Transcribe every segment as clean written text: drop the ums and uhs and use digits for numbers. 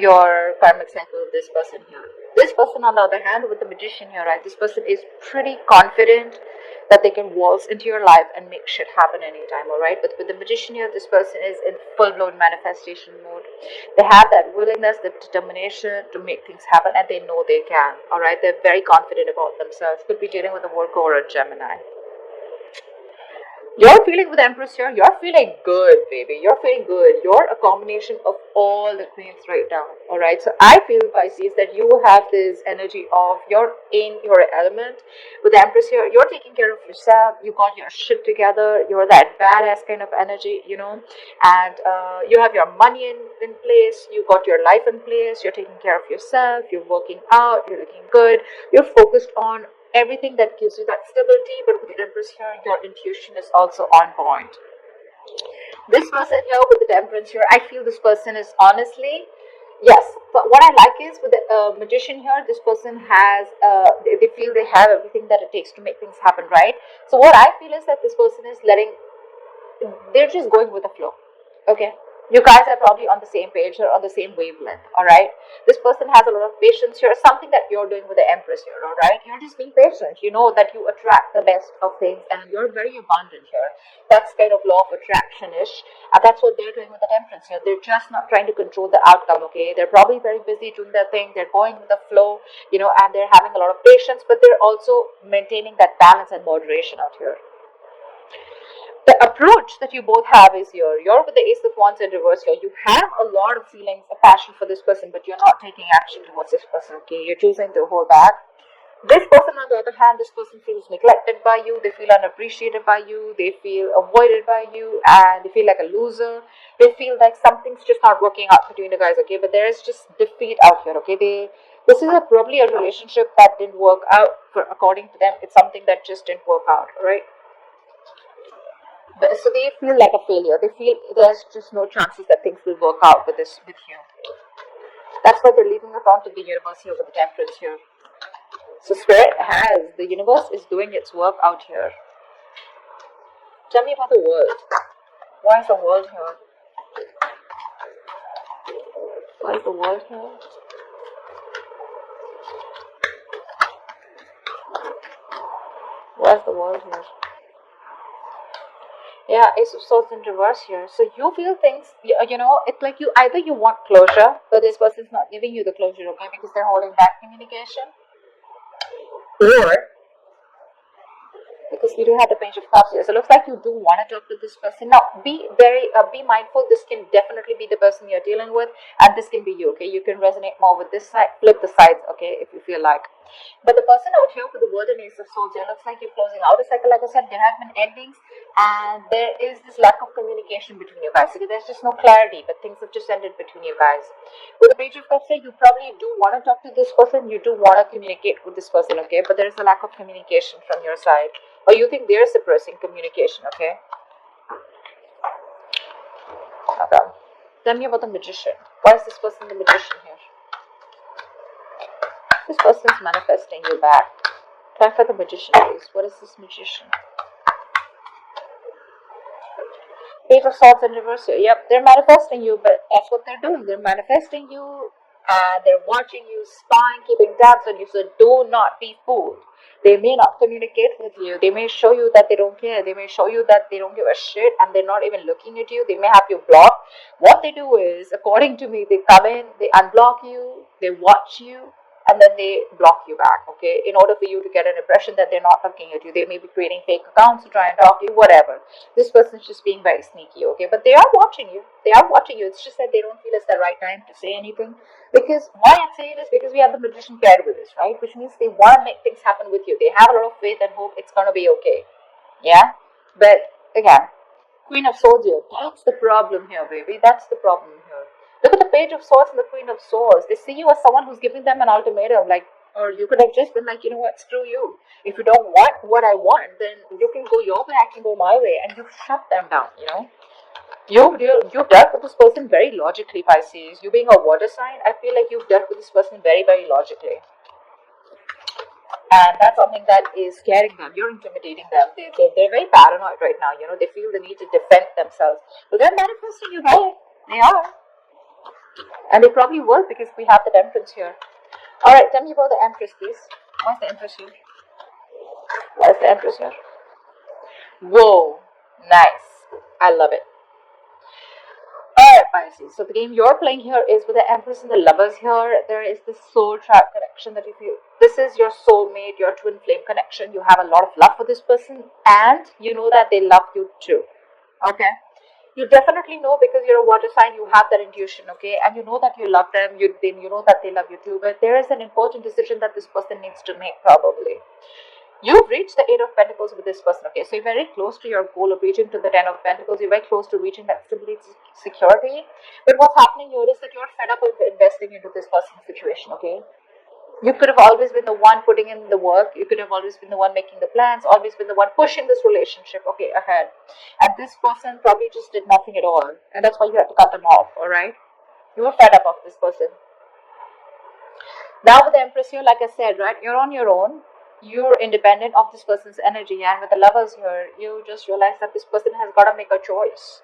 your karmic cycle of this person here. This person, on the other hand, with the magician here, right? This person is pretty confident that they can waltz into your life and make shit happen anytime, alright? But with the magician here, this person is in full-blown manifestation mode. They have that willingness, the determination to make things happen, and they know they can, alright? They're very confident about themselves. Could be dealing with a Virgo or a Gemini. You're feeling with Empress here, you're feeling good, baby. You're feeling good. You're a combination of all the queens right now. Alright. So I feel, Pisces, that you have this energy of you're in your element. With the Empress here, you're taking care of yourself. You got your shit together. You're that badass kind of energy, you know. And you have your money in place. You got your life in place. You're taking care of yourself. You're working out. You're looking good. You're focused on everything that gives you that stability, but with the Empress here, your intuition is also on point. This person here with the Temperance here, I feel this person is honestly, yes, but what I like is with the Magician here, this person has, they feel they have everything that it takes to make things happen, right? So what I feel is that this person is they're just going with the flow, okay? You guys are probably on the same page or on the same wavelength, alright? This person has a lot of patience here, something that you're doing with the Empress here, alright? You're just being patient. You know that you attract the best of things and you're very abundant here. That's kind of law of attraction-ish. And that's what they're doing with the Temperance here. They're just not trying to control the outcome, okay? They're probably very busy doing their thing. They're going with the flow, you know, and they're having a lot of patience, but they're also maintaining that balance and moderation out here. The approach that you both have is here. You're with the Ace of Wands in reverse here. You have a lot of feelings, a passion for this person, but you're not taking action towards this person, okay? You're choosing to hold back. This person, on the other hand, this person feels neglected by you. They feel unappreciated by you. They feel avoided by you, and they feel like a loser. They feel like something's just not working out between you guys, okay? But there is just defeat out here, okay? This is probably a relationship that didn't work out, according to them. It's something that just didn't work out, all right? So they feel like a failure. They feel there's just no chances that things will work out with you. That's why they're leaving it on to the universe here with the Temperance here. So Spirit has, the universe is doing its work out here. Tell me about the world. Why is the world here? Why is the world here? Why is the world here? Yeah, Ace of Swords in reverse here. So you feel things, you know, it's like either you want closure, but this person's not giving you the closure, okay, because they're holding back communication, or because you do have the Page of Cups here. So it looks like you do want to talk to this person. Now, be mindful. This can definitely be the person you're dealing with, and this can be you, okay? You can resonate more with this side, flip the sides, okay, if you feel like. But the person out here with the Word and Ace of Swords here looks like you're closing out a cycle. Like I said, there have been endings, and there is this lack of communication between you guys. Okay? There's just no clarity, but things have just ended between you guys. With the Page of Cups here, you probably do want to talk to this person. You do want to communicate with this person, okay? But there is a lack of communication from your side. Or you think they're suppressing communication, okay? Okay. Tell me about the Magician. Why is this person the Magician here? This person is manifesting you back. Time for the Magician, please. What is this Magician? Page of Swords in reverse here. Yep, they're manifesting you, but that's what they're doing. They're manifesting you, and they're watching you, spying, keeping tabs on you, so do not be fooled. They may not communicate with you. They may show you that they don't care. They may show you that they don't give a shit and they're not even looking at you. They may have you blocked. What they do is, according to me, they come in, they unblock you, they watch you, and then they block you back, okay? In order for you to get an impression that they're not looking at you. They may be creating fake accounts to try and talk to you, whatever. This person's just being very sneaky, okay? But they are watching you. They are watching you. It's just that they don't feel it's the right time to say anything. Because why I'm saying this, because we have the Magician paired with this, right? Which means they want to make things happen with you. They have a lot of faith and hope it's going to be okay. Yeah? But, again, Queen of Swords here. That's the problem here, baby. That's the problem here. Look at the Page of Swords and the Queen of Swords. They see you as someone who's giving them an ultimatum, like, or you could have just been like, you know what, screw you. If you don't want what I want, then you can go your way, I can go my way, and you've shut them down, you know. You've dealt with this person very logically, Pisces. You being a water sign, I feel like you've dealt with this person very, very logically. And that's something that is scaring them. You're intimidating them. They're very paranoid right now, you know. They feel the need to defend themselves. But they're manifesting you, right? They are. And they probably will because we have the Temperance here. Alright, tell me about the Empress, please. What's the Empress here? What's the Empress here? Whoa, nice. I love it. Alright, Pisces. So the game you're playing here is with the Empress and the Lovers here. There is this soul trap connection that if you, this is your soulmate, your twin flame connection. You have a lot of love for this person and you know that they love you too. Okay? You definitely know because you're a water sign, you have that intuition, okay? And you know that you love them, you know that they love you too. But there is an important decision that this person needs to make probably. You've reached the Eight of Pentacles with this person, okay? So you're very close to your goal of reaching to the Ten of Pentacles. You're very close to reaching that stability, security. But what's happening here is that you're fed up of investing into this person's situation, okay? You could have always been the one putting in the work. You could have always been the one making the plans, always been the one pushing this relationship, okay, ahead. And this person probably just did nothing at all. And that's why you had to cut them off, alright? You were fed up of this person. Now with the Empress here, like I said, right, you're on your own. You're independent of this person's energy, and with the Lovers here, you just realize that this person has got to make a choice.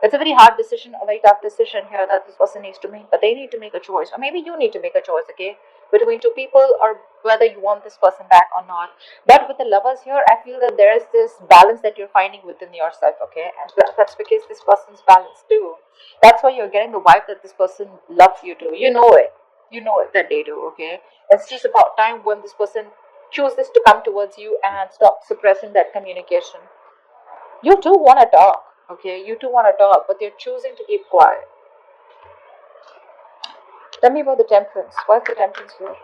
It's a very hard decision, a very tough decision here that this person needs to make, but they need to make a choice, or maybe you need to make a choice, okay, between two people, or whether you want this person back or not. But with the Lovers here, I feel that there is this balance that you're finding within yourself, okay, and that's because this person's balanced too. That's why you're getting the vibe that this person loves you too. You know it. You know it that they do, okay. It's just about time when this person chooses to come towards you and stop suppressing that communication. You too want to talk, okay? You too want to talk, but they're choosing to keep quiet. Tell me about the Temperance. What's the Temperance here?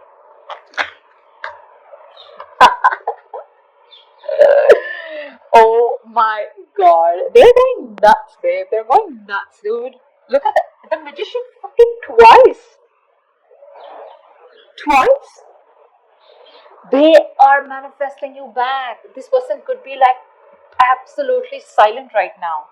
Oh my god. They're going nuts, babe. They're going nuts, dude. Look at the Magician fucking twice. Twice? They are manifesting you back. This person could be like absolutely silent right now.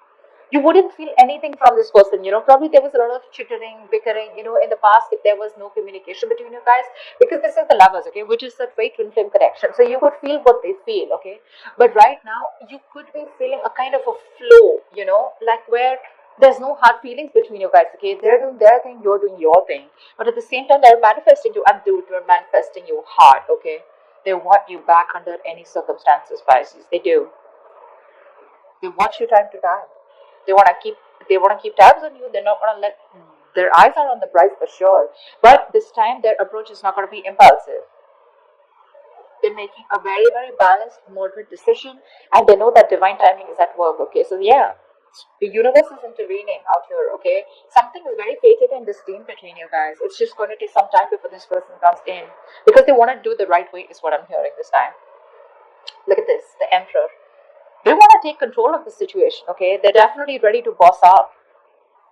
You wouldn't feel anything from this person, you know. Probably there was a lot of chittering, bickering, you know, in the past if there was no communication between you guys. Because this is the Lovers, okay, which is the great twin flame connection. So you could feel what they feel, okay. But right now, you could be feeling a kind of a flow, you know, like where there's no hard feelings between you guys, okay. They're doing their thing, you're doing your thing. But at the same time, they're manifesting you, and dude, they're manifesting you hard, okay. They want you back under any circumstances, Pisces. They do. They want you time to time. They want to keep tabs on you. They're not going to let, their eyes are on the prize for sure. But this time their approach is not going to be impulsive. They're making a very, very balanced, moderate decision, and they know that divine timing is at work, okay? So yeah, the universe is intervening out here, okay? Something is very fated and destined between you guys. It's just going to take some time before this person comes in, because they want to do the right way is what I'm hearing this time. Look at this, the Emperor. They want to take control of the situation, okay? They're definitely ready to boss up,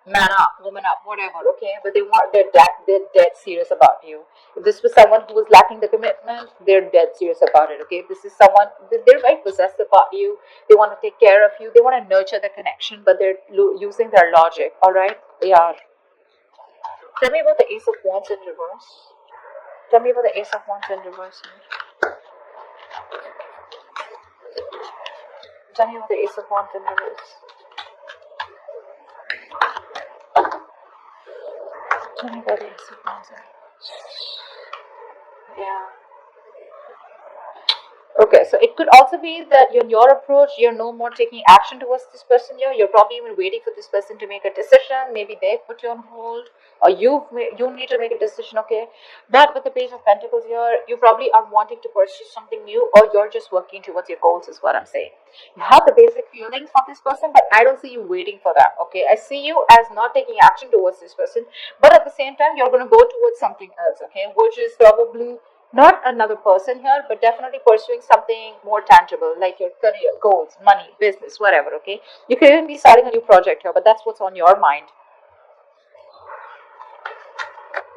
man up, woman up, whatever, okay? But they're dead serious about you. If this was someone who was lacking the commitment, they're dead serious about it, okay? If this is someone, they're very possessive about you. They want to take care of you. They want to nurture the connection, but they're using their logic, all right? They are. Tell me about the Ace of Wands in reverse. Tell me about the Ace of Wands in reverse. Tell me about the Ace of Wands in reverse. Tell me about the Ace of Wands in reverse. Yeah. Okay, so it could also be that in your approach, you're no more taking action towards this person here. You're probably even waiting for this person to make a decision. Maybe they put you on hold, or you need to make a decision, okay? But with the Page of Pentacles here, you probably are wanting to pursue something new, or you're just working towards your goals is what I'm saying. You have the basic feelings for this person, but I don't see you waiting for that, okay? I see you as not taking action towards this person, but at the same time, you're going to go towards something else, okay? Which is probably not another person here, but definitely pursuing something more tangible, like your career, goals, money, business, whatever, okay? You could even be starting a new project here, but that's what's on your mind.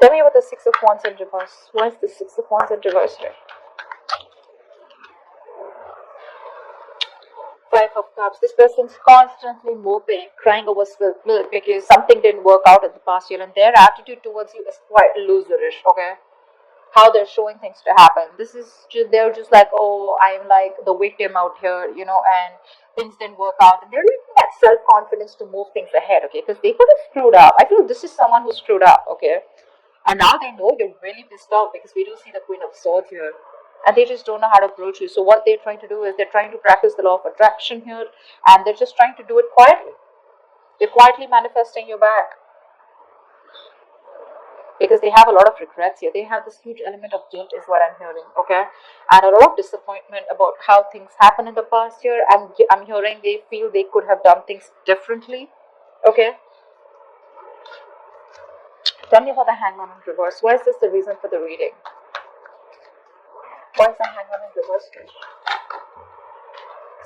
Tell me about the Six of Wands in reverse. Why is the Six of Wands in reverse here? Five of Cups. This person's constantly moping, crying over spilled milk because something didn't work out in the past year, and their attitude towards you is quite loserish, okay? How they're showing things to happen. This is just, they're just like, oh, I'm like the victim out here, you know, and things didn't work out. And they're living that self confidence to move things ahead, okay? Because they could have screwed up. I feel this is someone who screwed up, okay? And now they know you're really pissed off because we do see the Queen of Swords here. And they just don't know how to approach you. So what they're trying to do is they're trying to practice the law of attraction here. And they're just trying to do it quietly. They're quietly manifesting you back. Because they have a lot of regrets here. They have this huge element of guilt is what I'm hearing, okay? And a lot of disappointment about how things happened in the past year. I'm hearing they feel they could have done things differently, okay? Tell me about the Hangman in reverse. Why is this the reason for the reading? Why is the Hangman in reverse here?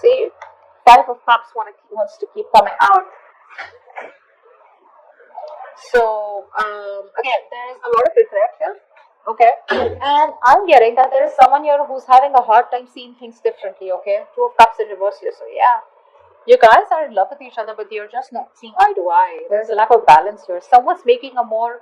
See, Five of Cups wants to keep coming out. So, again, there is a lot of regret here, okay? And I'm getting that there is someone here who's having a hard time seeing things differently, okay? Two of Cups in reverse here, so yeah. You guys are in love with each other, but you're just not seeing eye to eye. There's a lack of balance here. Someone's making a more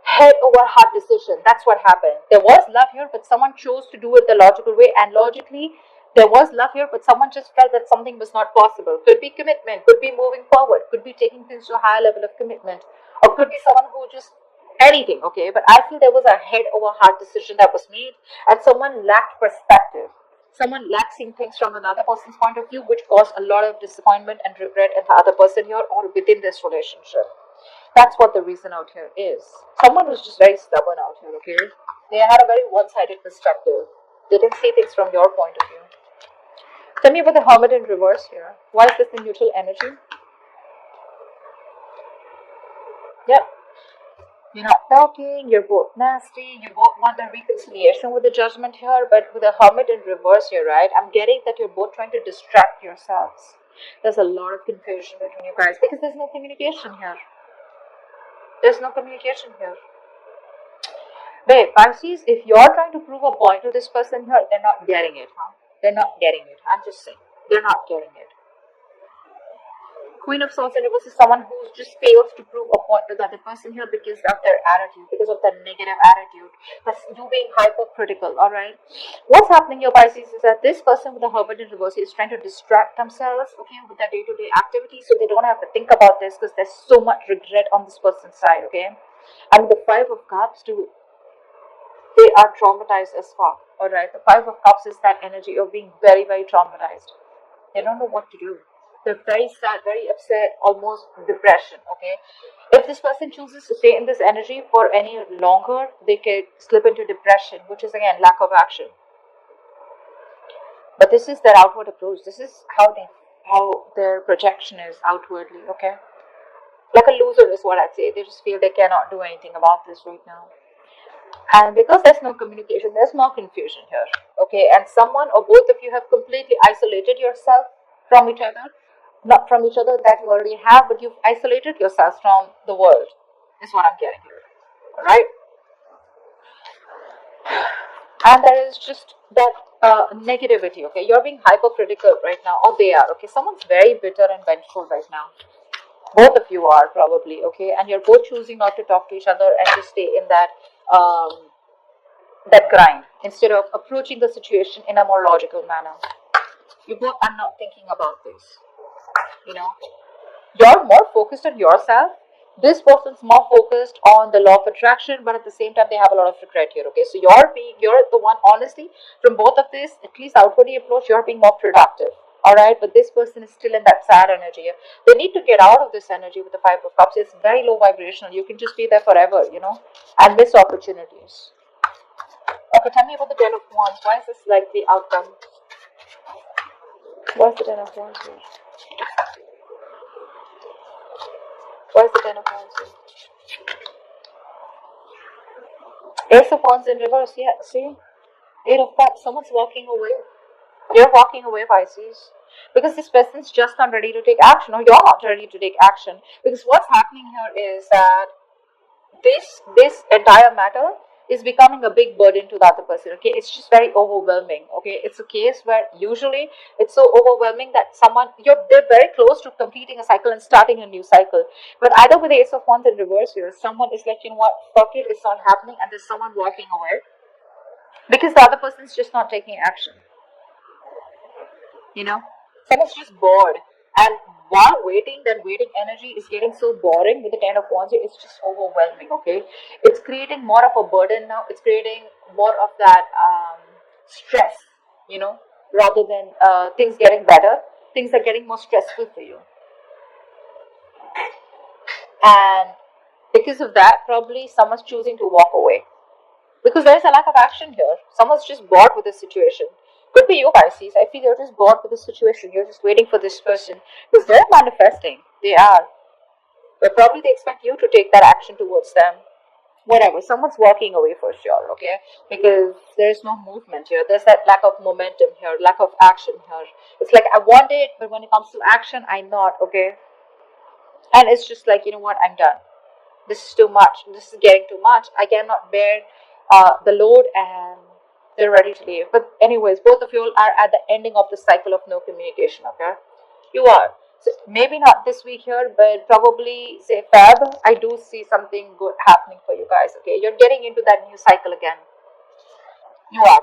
head over heart decision. That's what happened. There was love here, but someone chose to do it the logical way, and logically, there was love here, but someone just felt that something was not possible. Could be commitment, could be moving forward, could be taking things to a higher level of commitment, or could be someone who just anything, okay? But I feel there was a head over heart decision that was made, and someone lacked perspective. Someone lacked seeing things from another person's point of view, which caused a lot of disappointment and regret in the other person here or within this relationship. That's what the reason out here is. Someone was just very stubborn out here, okay? They had a very one-sided perspective. They didn't see things from your point of view. Tell me about the Hermit in reverse here. Why is this the neutral energy? Yep. You're not talking, you're both nasty, you both want a reconciliation with the Judgment here, but with the Hermit in reverse here, right? I'm getting that you're both trying to distract yourselves. There's a lot of confusion between you guys because there's no communication here. There's no communication here. Babe, Pisces, if you're trying to prove a point to this person here, they're not getting it, huh? They're not getting it. I'm just saying. They're not getting it. Queen of Swords in reverse is someone who just fails to prove a point to the other person here because of their attitude, because of their negative attitude. That's you being hypercritical, alright? What's happening here, Pisces, is that this person with the Hermit in reverse is trying to distract themselves, okay, with their day-to-day activities so they don't have to think about this because there's so much regret on this person's side, okay? And the Five of Cups, too, they are traumatized as fuck, alright? The Five of Cups is that energy of being very, very traumatized. They don't know what to do. They're very sad, very upset, almost depression, okay? If this person chooses to stay in this energy for any longer, they can slip into depression, which is again lack of action. But this is their outward approach. This is how their projection is outwardly, okay? Like a loser is what I'd say. They just feel they cannot do anything about this right now. And because there's no communication, there's no confusion here, okay? And someone or both of you have completely isolated yourself from each other. Not from each other that you already have, but you've isolated yourselves from the world, is what I'm getting here, alright? And there is just that negativity, okay? You're being hypercritical right now, or they are, okay? Someone's very bitter and vengeful right now. Both of you are probably, okay? And you're both choosing not to talk to each other and just stay in that that grind instead of approaching the situation in a more logical manner. You both are not thinking about this. You know, you're more focused on yourself. This person's more focused on the law of attraction, but at the same time, they have a lot of regret here. Okay, so you're the one, honestly, from both of this, at least outwardly approach, you're being more productive. All right, but this person is still in that sad energy. They need to get out of this energy with the Five of Cups. It's very low vibrational. You can just be there forever, you know, and miss opportunities. Okay, tell me about the Ten of Wands. Why is this like the outcome? What's the Ten of Wands here? Why is the Ten of Wands here? Ace of Wands in reverse, yeah, see? Eight of Cups, someone's walking away. You're walking away, Pisces. Because this person's just not ready to take action, or you're not ready to take action. Because what's happening here is that this entire matter is becoming a big burden to the other person, okay? It's just very overwhelming, okay? It's a case where usually it's so overwhelming that they're very close to completing a cycle and starting a new cycle. But either with the Ace of Wands in reverse here, someone is like, you know what, fuck it, it's not happening, and there's someone walking away. Because the other person's just not taking action. You know? Someone's just bored. And waiting, that waiting energy is getting so boring with the Ten of Wands. It's just overwhelming, okay? It's creating more of a burden now. It's creating more of that stress, you know, rather than things getting better. Things are getting more stressful for you. And because of that, probably someone's choosing to walk away. Because there's a lack of action here. Someone's just bored with the situation. Could be you, Pisces. I feel you're just bored with the situation. You're just waiting for this person. Because they're manifesting. They are. But probably they expect you to take that action towards them. Whatever. Someone's walking away for sure, okay? Because there's no movement here. There's that lack of momentum here, lack of action here. It's like I want it, but when it comes to action, I'm not, okay? And it's just like, you know what, I'm done. This is too much. This is getting too much. I cannot bear the load, and they're ready to leave. But anyways, both of you are at the ending of the cycle of no communication, okay? You are. So maybe not this week here, but probably say Feb, I do see something good happening for you guys, okay? You're getting into that new cycle again. You are.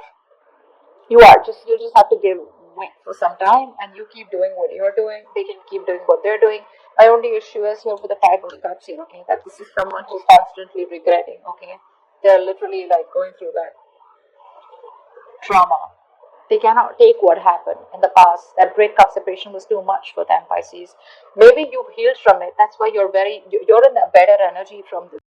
You are. You just have to give wait for some time, and you keep doing what you're doing. They can keep doing what they're doing. My only issue is here for the Five of Cups here, okay? That this is someone who's constantly regretting, okay? They're literally like going through that trauma. They cannot take what happened in the past. That breakup separation was too much for them, Pisces. Maybe you've healed from it. That's why you're in a better energy from this.